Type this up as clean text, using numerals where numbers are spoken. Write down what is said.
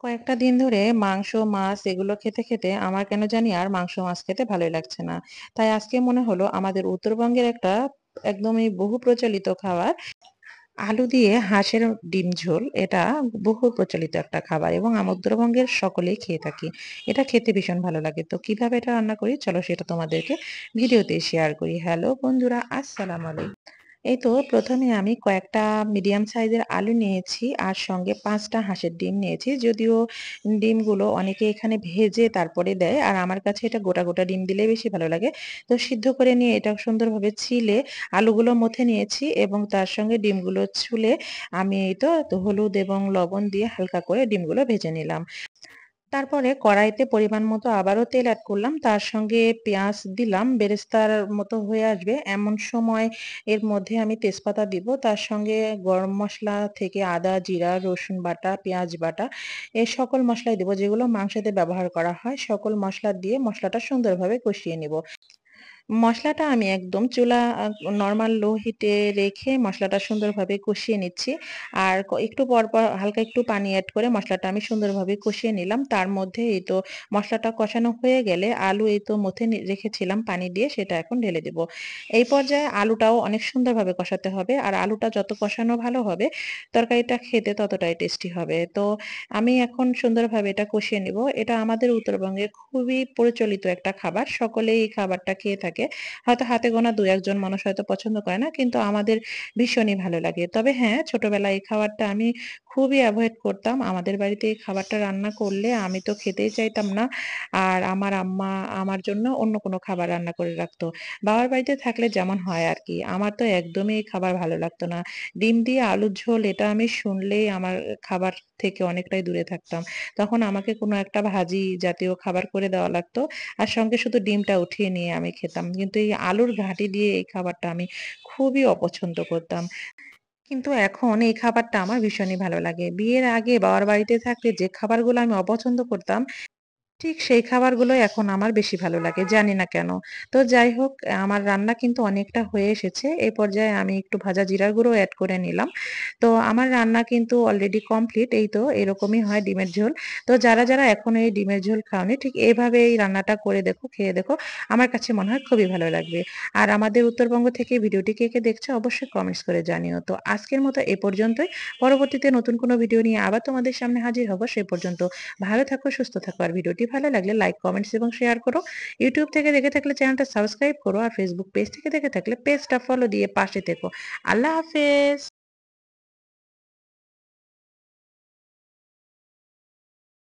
কয়েকটা দিন ধরে মাংস, মাছ এগুলো খেতে, খেতে আমার কেন জানি আর মাংস, মাছ খেতে ভালোই লাগছে না। তাই আজকে মনে হলো আমাদের উত্তরবঙ্গের একটা একদমই বহু প্রচলিত খাবার আলু দিয়ে হাঁসের ডিম ঝোল। এটা বহু প্রচলিত একটা খাবার এবং উত্তরবঙ্গের সকলেই খেয়ে থাকি। এটা খেতে ভীষণ ভালো লাগে। তো কিভাবে এটা রান্না করি চলো সেটা তোমাদেরকে ভিডিওতে শেয়ার করি। হ্যালো বন্ধুরা, আসসালামু আলাইকুম। এই তো প্রথমে আমি কয়েকটা মিডিয়াম সাইজের আলু নিয়েছি আর সঙ্গে ৫টা হাঁসের ডিম নিয়েছি। যদিও ডিমগুলো অনেকে এখানে ভেজে তারপরে দেয় আর আমার কাছে এটা গোটা, গোটা ডিম দিলেই বেশি ভালো লাগে। তো সিদ্ধ করে নিয়ে এটা সুন্দরভাবে ছিলে আলুগুলো মথে নিয়েছি এবং তার সঙ্গে ডিমগুলো ছুলে আমি এই তো হলুদ এবং লবণ দিয়ে হালকা করে ডিমগুলো ভেজে নিলাম। তারপরে কড়াইতে পরিমাণ মতো আবারও তেল এড করলাম। তার সঙ্গে পেঁয়াজ দিলাম। বেরেস্তার মতো হয়ে আসবে এমন সময় এর মধ্যে আমি তেজপাতা দিব। তার সঙ্গে গরম মসলা থেকে আদা, জিরা, রসুন বাটা, পেঁয়াজ বাটা এই সকল মসলাই দিব যেগুলো মাংসতে ব্যবহার করা হয়। সকল মসলা দিয়ে মসলাটা সুন্দরভাবে কষিয়ে নিব। মসলাটা আমি একদম চুলা নরমাল লো হিটে রেখে মসলাটা সুন্দরভাবে কষিয়ে নিচ্ছি। আর একটু পর, পর হালকা একটু পানি এড করে মসলাটা আমি সুন্দরভাবে কষিয়ে নিলাম। তার মধ্যে এই তো মসলাটা কষানো হয়ে গেলে আলু এই তো মথে রেখেছিলাম পানি দিয়ে সেটা এখন ঢেলে দেব। এই পর্যায়ে আলুটাও অনেক সুন্দরভাবে কষাতে হবে। আর আলুটা যত কষানো ভালো হবে তরকারিটা খেতে ততটাই টেস্টি হবে। তো আমি এখন সুন্দরভাবে এটা কষিয়ে নিব। এটা আমাদের উত্তরবঙ্গে খুবই প্রচলিত একটা খাবার। সকলেই এই খাবারটা খেয়ে থাকে। হয়তো হাতে গোনা ২-১ জন মানুষ হয়তো পছন্দ করে না। কিন্তু আমাদের ভীষণই ভালো লাগে। তবে হ্যাঁ, ছোটবেলায় এই খাবারটা আমি খুবই এভয়েড করতাম। আমাদের বাড়িতে এই খাবারটা রান্না করলে আমি তো খেতেই চাইতাম না। আর আমার আম্মা আমার জন্য অন্য কোনো খাবার রান্না করে রাখতো। বাবার বাড়িতে থাকলে যেমন হয় আরকি। আমার তো একদমই এই খাবার ভালো লাগতো না। ডিম দিয়ে আলুর ঝোল এটা আমি শুনলেই আমার খাবার থেকে অনেকটাই দূরে থাকতাম। তখন আমাকে কোনো একটা ভাজি জাতীয় খাবার করে দেওয়া লাগতো। আর সঙ্গে শুধু ডিমটা উঠিয়ে নিয়ে আমি খেতাম। কিন্তু এই আলুর ঘাঁটি দিয়ে এই খাবারটা আমি খুবই অপছন্দ করতাম। কিন্তু এখন এই খাবারটা আমার ভীষণই ভালো লাগে। বিয়ের আগে বাবার বাড়িতে থাকলে যে খাবারগুলো আমি অপছন্দ করতাম ঠিক সেই খাবারগুলোই এখন আমার বেশি ভালো লাগে। জানি না কেন? তো যাই হোক আমার রান্না কিন্তু অনেকটা হয়ে এসেছে। এই পর্যায়ে আমি একটু ভাজা জিরার গুঁড়ো এড করে নিলাম। তো আমার রান্না কিন্তু অলরেডি কমপ্লিট। এই তো এরকমই হয় ডিমের ঝোল। তো যারা, যারা এখনো এই ডিমের ঝোল খাওনি ঠিক এভাবে এই রান্নাটা করে দেখো, খেয়ে দেখো। আমার কাছে মনে হয় খুবই ভালো লাগবে। আর আমাদের উত্তরবঙ্গ থেকে ভিডিওটি কে, কে দেখছো অবশ্যই কমেন্টস করে জানিও। তো আজকের মতো এ পর্যন্তই। পরবর্তীতে নতুন কোনো ভিডিও নিয়ে আবার তোমাদের সামনে হাজির হব। সে পর্যন্ত ভালো থাকো, সুস্থ থাকো। আর ভিডিওটি ভালো লাগলে লাইক, কমেন্টস এবং শেয়ার করো। ইউটিউব থেকে দেখে থাকলে চ্যানেলটা সাবস্ক্রাইব করো। আর ফেসবুক পেজ থেকে দেখে থাকলে পেজটা ফলো দিয়ে পাশে থেকো। আল্লাহ হাফেজ।